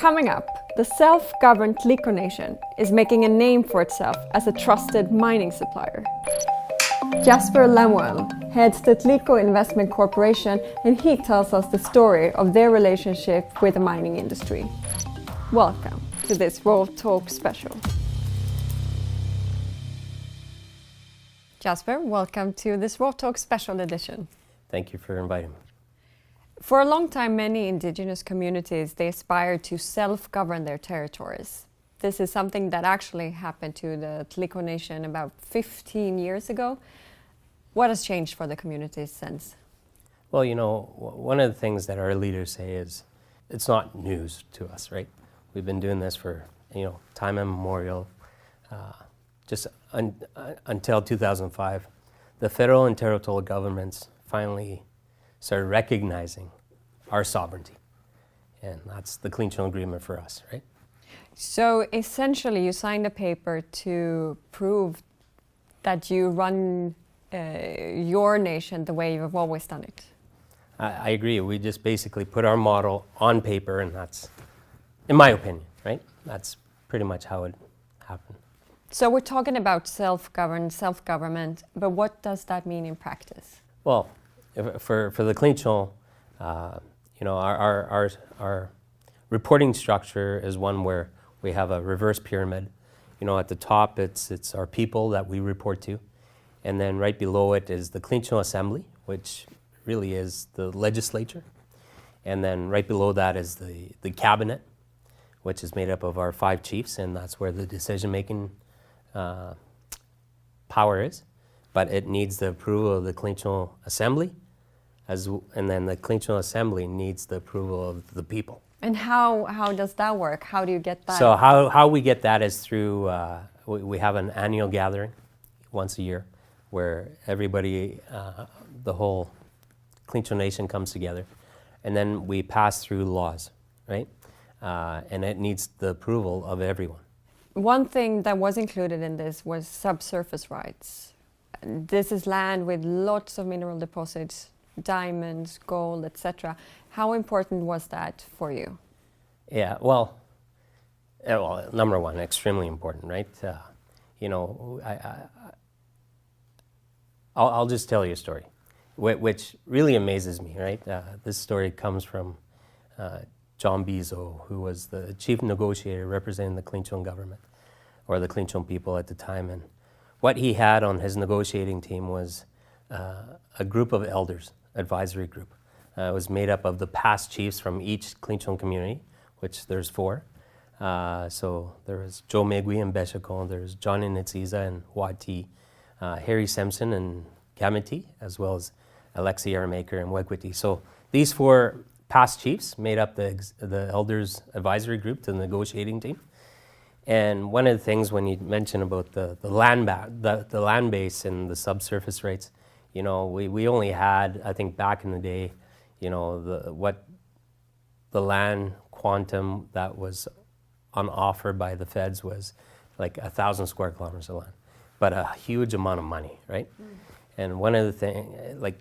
Coming up, the self-governed Tlicho Nation is making a name for itself as a trusted mining supplier. Jasper Lamouelle heads the Tlicho Investment Corporation, and he tells us the story of their relationship with the mining industry. Welcome to this World Talk special. Jasper, welcome to this World Talk special edition. Thank you for inviting me. For a long time, many indigenous communities, they aspire to self-govern their territories. This is something that actually happened to the Tlicho Nation about 15 years ago. What has changed for the communities since? Well, you know, one of the things that our leaders say is it's not news to us, right? We've been doing this for, time immemorial. Until 2005, the federal and territorial governments finally started recognizing our sovereignty. And that's the Tlicho Agreement for us, right? So essentially you signed a paper to prove that you run your nation the way you've always done it. I agree. We just basically put our model on paper, and that's, in my opinion, right? That's pretty much how it happened. So we're talking about self-government, but what does that mean in practice? Well, for the Tlicho, our reporting structure is one where we have a reverse pyramid. At the top, it's our people that we report to. And then right below it is the Tlicho Assembly, which really is the legislature. And then right below that is the cabinet, which is made up of our 5 chiefs, and that's where the decision-making power is. But it needs the approval of the Tlicho Assembly, and then the Tlicho Assembly needs the approval of the people. And how does that work? How do you get that? So how we get that is through, we have an annual gathering once a year where everybody, the whole Tlicho Nation comes together, and then we pass through laws, right? And it needs the approval of everyone. One thing that was included in this was subsurface rights. This is land with lots of mineral deposits, diamonds, gold, etc. How important was that for you? Yeah, well, number one, extremely important, right? I'll just tell you a story, which really amazes me, right? This story comes from John Bezo, who was the chief negotiator representing the Tlicho government, or the Tlicho people at the time. And what he had on his negotiating team was a group of elders, advisory group. It was made up of the past chiefs from each Tlicho community, which there's 4. So there was Joe Megui and Beshako, there's John Initsiza and Wati, Harry Simpson and Kamiti, as well as Alexi Aramaker and Wegwiti. So these 4 past chiefs made up the elders advisory group to the negotiating team. And one of the things when you mention about the land base and the subsurface rates, we only had, I think back in the day, the land quantum that was on offer by the feds was like 1,000 square kilometers of land, but a huge amount of money, right? And one of the things, like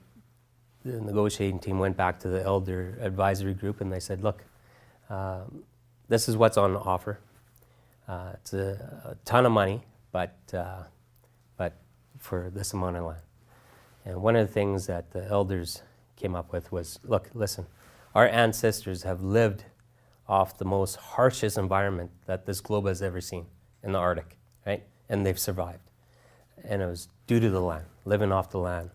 the negotiating team went back to the elder advisory group and they said, look, this is what's on offer. It's a ton of money, but for this amount of land. And one of the things that the elders came up with was, look, listen, our ancestors have lived off the most harshest environment that this globe has ever seen in the Arctic, right? And they've survived. And it was due to the land, living off the land.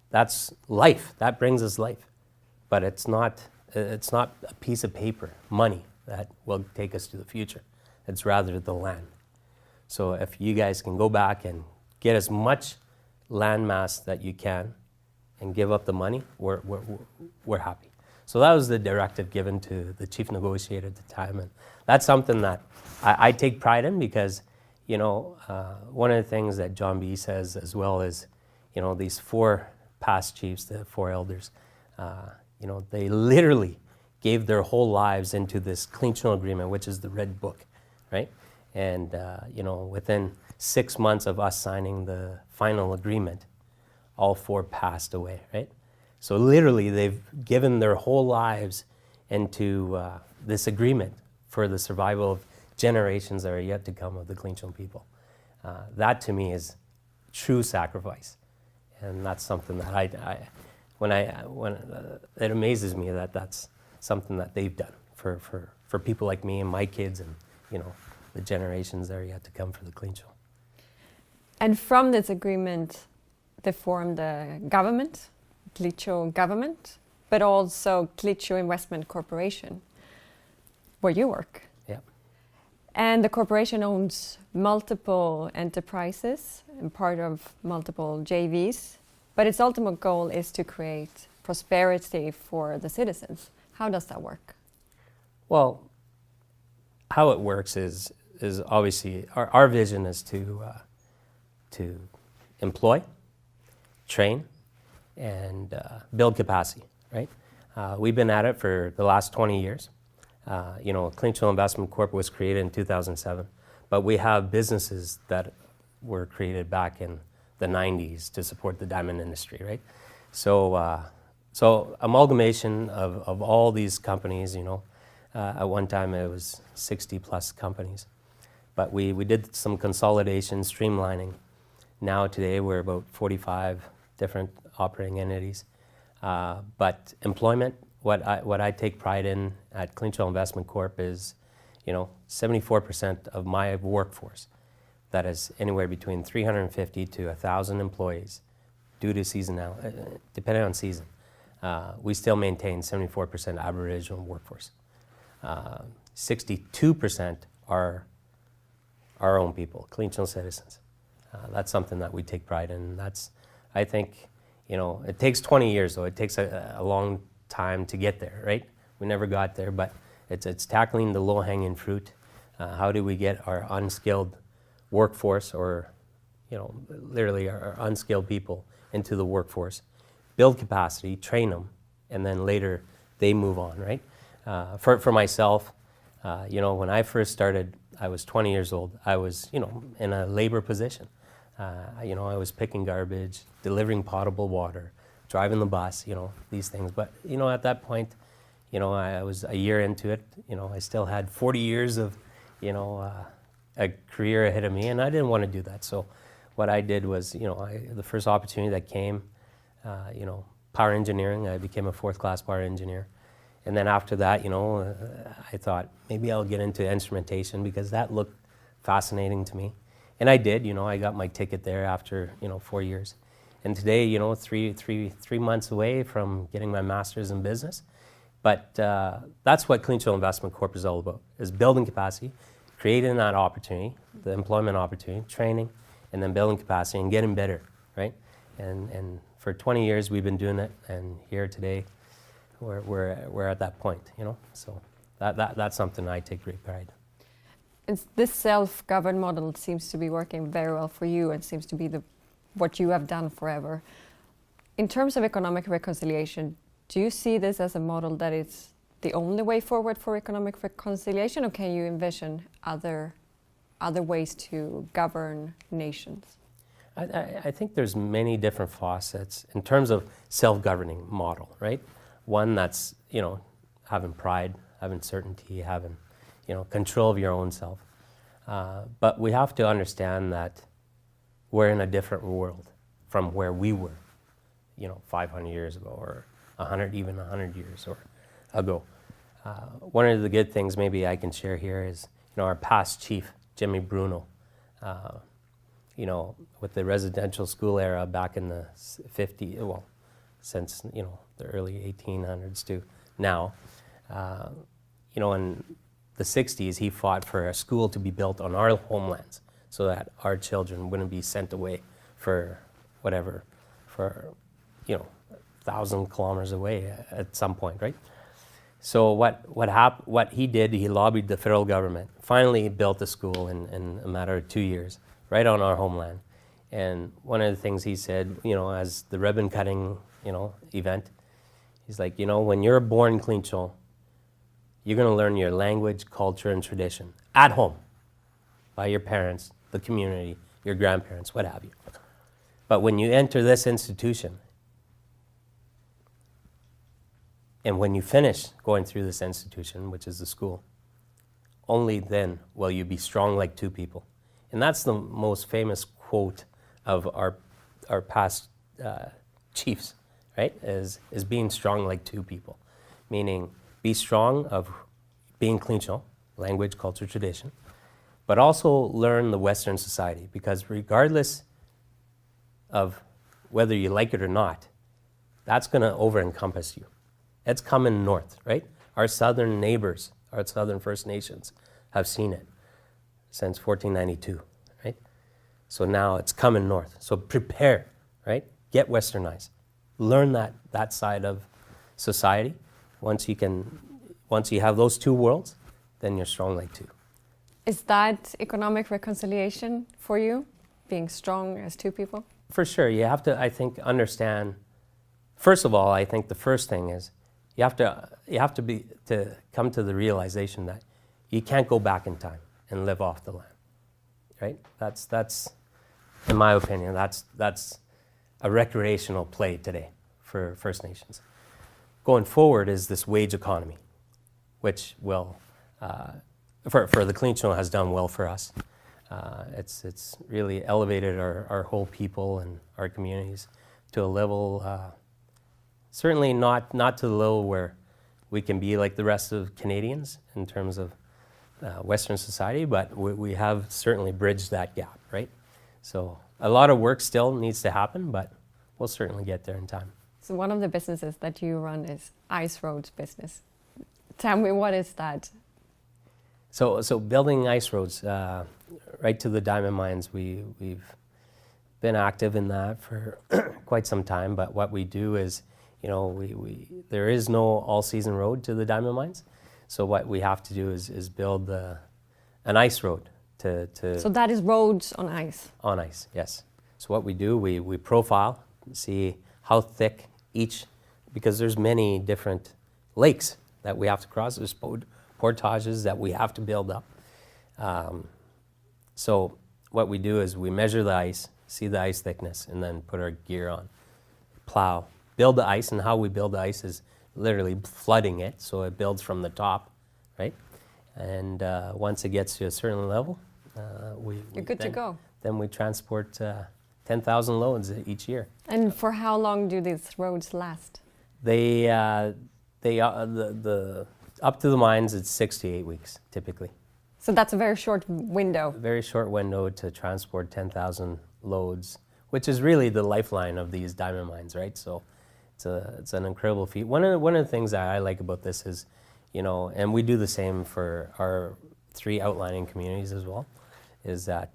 That's life. That brings us life. But it's not a piece of paper, money, that will take us to the future. It's rather the land. So if you guys can go back and get as much land mass that you can and give up the money, we're happy. So that was the directive given to the chief negotiator at the time. And that's something that I take pride in because, one of the things that John B. says as well is, these 4 past chiefs, the 4 elders, they literally gave their whole lives into this Tlicho Agreement, which is the Red Book, right? And, within 6 months of us signing the final agreement, all 4 passed away, right? So literally they've given their whole lives into this agreement for the survival of generations that are yet to come of the Tlicho people. That to me is true sacrifice, and that's something that it amazes me that that's something that they've done for people like me and my kids and the generations that are yet to come for the Tlicho. And from this agreement, they formed a government, Tlicho government, but also Tlicho Investment Corporation, where you work. Yeah. And the corporation owns multiple enterprises and part of multiple JVs, but its ultimate goal is to create prosperity for the citizens. How does that work? Well, how it works is obviously our vision is to employ, train, and build capacity, right? We've been at it for the last 20 years. Tlicho Investment Corp was created in 2007, but we have businesses that were created back in the 90s to support the diamond industry, right? So amalgamation of all these companies, at one time it was 60 plus companies, but we did some consolidation, streamlining. Now today we're about 45 different operating entities. But employment, what I take pride in at Tlicho Investment Corp is, 74% of my workforce, that is anywhere between 350 to 1,000 employees, due to seasonal, depending on season. We still maintain 74% Aboriginal workforce. 62% are our own people, Tlicho citizens. That's something that we take pride in. That's, I think, it takes 20 years though. It takes a long time to get there, right? We never got there, but it's tackling the low-hanging fruit. How do we get our unskilled workforce, or literally our unskilled people, into the workforce, build capacity, train them, and then later they move on, right? For myself, when I first started, I was 20 years old. I was, in a labor position. I was picking garbage, delivering potable water, driving the bus, these things. But, at that point, I was a year into it. I still had 40 years of, a career ahead of me, and I didn't want to do that. So what I did was, the first opportunity that came, power engineering, I became a fourth-class power engineer. And then after that, I thought maybe I'll get into instrumentation because that looked fascinating to me. And I did, I got my ticket there after, 4 years. And today, 3 months away from getting my master's in business. But that's what Tlicho Investment Corp is all about, is building capacity, creating that opportunity, the employment opportunity, training, and then building capacity and getting better, right? And for 20 years we've been doing it, and here today we're at that point, So that's something I take great pride in. And this self-governed model seems to be working very well for you and seems to be what you have done forever. In terms of economic reconciliation, do you see this as a model that is the only way forward for economic reconciliation, or can you envision other ways to govern nations? I think there's many different facets in terms of self-governing model, right? One that's, having pride, having certainty, having, control of your own self. But we have to understand that we're in a different world from where we were, 500 years ago, or 100 years ago. One of the good things maybe I can share here is, our past chief, Jimmy Bruno, with the residential school era back in the 50s, well, since, the early 1800s to now, in the 60s, he fought for a school to be built on our homelands so that our children wouldn't be sent away for 1,000 kilometers away at some point, right? So what he did, he lobbied the federal government, finally built a school in a matter of 2 years, right on our homeland. And one of the things he said, as the ribbon cutting, event, he's like, when you're born Tlicho, you're going to learn your language, culture, and tradition at home by your parents, the community, your grandparents, what have you. But when you enter this institution, and when you finish going through this institution, which is the school, only then will you be strong like two people. And that's the most famous quote of our past chiefs, right? Is being strong like two people, meaning be strong of being Tlicho, language, culture, tradition, but also learn the Western society, because regardless of whether you like it or not, that's going to over-encompass you. It's coming north, right? Our southern neighbors, our southern First Nations, have seen it since 1492, right? So now it's coming north. So prepare, right? Get westernized. Learn that side of society. Once you have those two worlds, then you're strong like two. Is that economic reconciliation for you, being strong as two people? For sure. You have to, I think, understand. First of all, I think the first thing is you have to come to the realization that you can't go back in time and live off the land, right? That's in my opinion, that's a recreational play today for First Nations. Going forward is this wage economy, which will, for the Tlicho, has done well for us. It's really elevated our whole people and our communities to a level, certainly not to the level where we can be like the rest of Canadians in terms of Western society, but we have certainly bridged that gap, right? So a lot of work still needs to happen, but we'll certainly get there in time. So one of the businesses that you run is ice roads business. Tell me, what is that? So building ice roads right to the diamond mines, we've been active in that for quite some time, but what we do is, there is no all-season road to the diamond mines. So what we have to do is build an ice road to. So that is roads on ice? On ice, yes. So what we do, we profile, see how thick each, because there's many different lakes that we have to cross. There's portages that we have to build up. So what we do is we measure the ice, see the ice thickness, and then put our gear on, plow, build the ice. And how we build the ice is literally flooding it, so it builds from the top, right? And once it gets to a certain level, you're good to go. Then we transport 10,000 loads each year. And for how long do these roads last? They up to the mines, it's 6 to 8 weeks typically. So that's a very short window. A very short window to transport 10,000 loads, which is really the lifeline of these diamond mines, right? So it's an incredible feat. One of the things that I like about this is, and we do the same for our 3 outlining communities as well, is that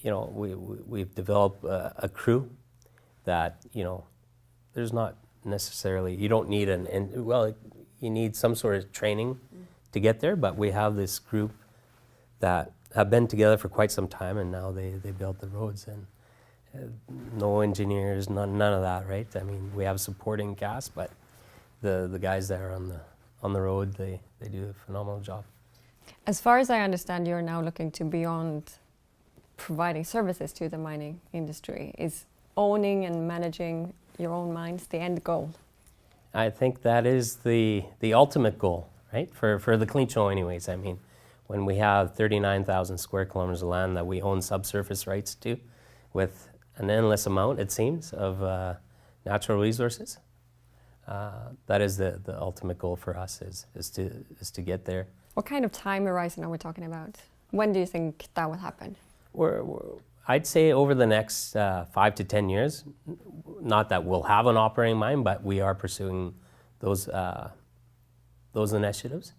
we've developed a crew that there's not necessarily, you don't need you need some sort of training to get there, but we have this group that have been together for quite some time, and now they build the roads, and no engineers, none of that, right? I mean, we have supporting cast, but the guys that are on the road, they do a phenomenal job. As far as I understand, you're now looking to beyond providing services to the mining industry. Is owning and managing your own mines the end goal? I think that is the ultimate goal, right? For the Tlicho anyways. I mean, when we have 39,000 square kilometers of land that we own subsurface rights to, with an endless amount, it seems, of natural resources, that is the ultimate goal for us, is to get there. What kind of time horizon are we talking about? When do you think that will happen? I'd say over the next 5 to 10 years. Not that we'll have an operating mine, but we are pursuing those initiatives.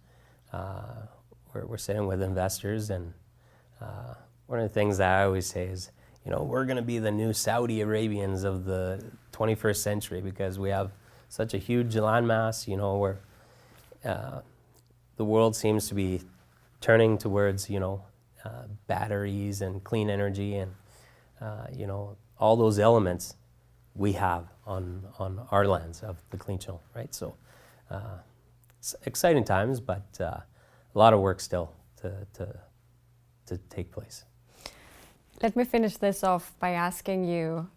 We're sitting with investors, and one of the things that I always say is, we're going to be the new Saudi Arabians of the 21st century, because we have such a huge landmass, where the world seems to be turning towards, batteries and clean energy, and all those elements we have on our lands of the Tlicho, right? So it's exciting times, but a lot of work still to take place. Let me finish this off by asking you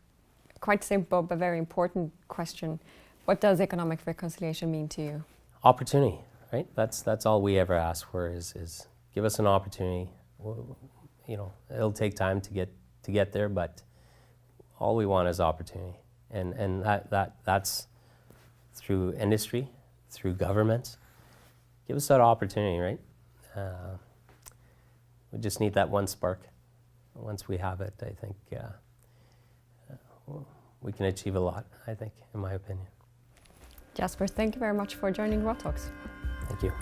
a quite simple but very important question. What does economic reconciliation mean to you? Opportunity, right? That's all we ever ask for is give us an opportunity. You know, it'll take time to get there, but all we want is opportunity, and that's through industry, through governments. Give us that opportunity, right? We just need that one spark. Once we have it, I think we can achieve a lot, I think, in my opinion. Jasper, thank you very much for joining Raw Talks. Thank you.